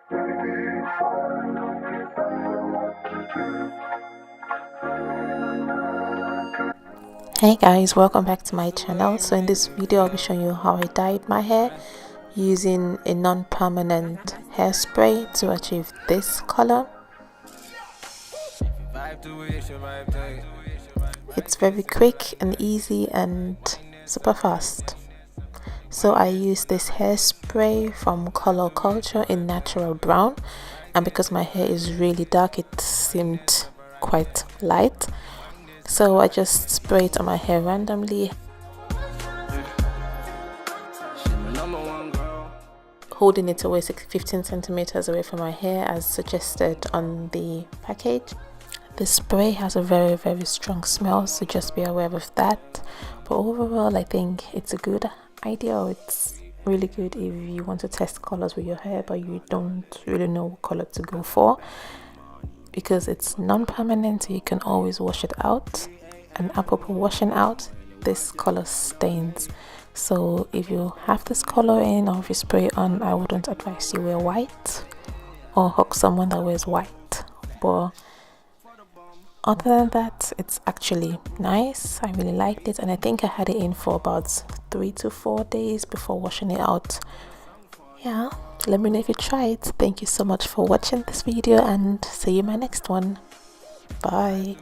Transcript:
Hey guys, welcome back to my channel. So in this video I'll be showing you how I dyed my hair using a non-permanent hairspray to achieve this color. It's very quick and easy and super fast. So I use this hairspray from Color Culture in natural brown, and because my hair is really dark it seemed quite light. So I just spray it on my hair randomly, holding it away 15 centimeters away from my hair as suggested on the package. The spray has a very strong smell, so just be aware of that. But overall I think it's a good idea, or it's really good if you want to test colors with your hair but you don't really know what color to go for. Because it's non-permanent, so you can always wash it out, and apropos washing out, this color stains. So if you have this color in, or if you spray it on, I wouldn't advise you wear white or hook someone that wears white. But other than that, it's actually nice. I really liked it, and I think I had it in for about 3 to 4 days before washing it out. Yeah, let me know if you try it. Thank you so much for watching this video, and see you in my next one. Bye.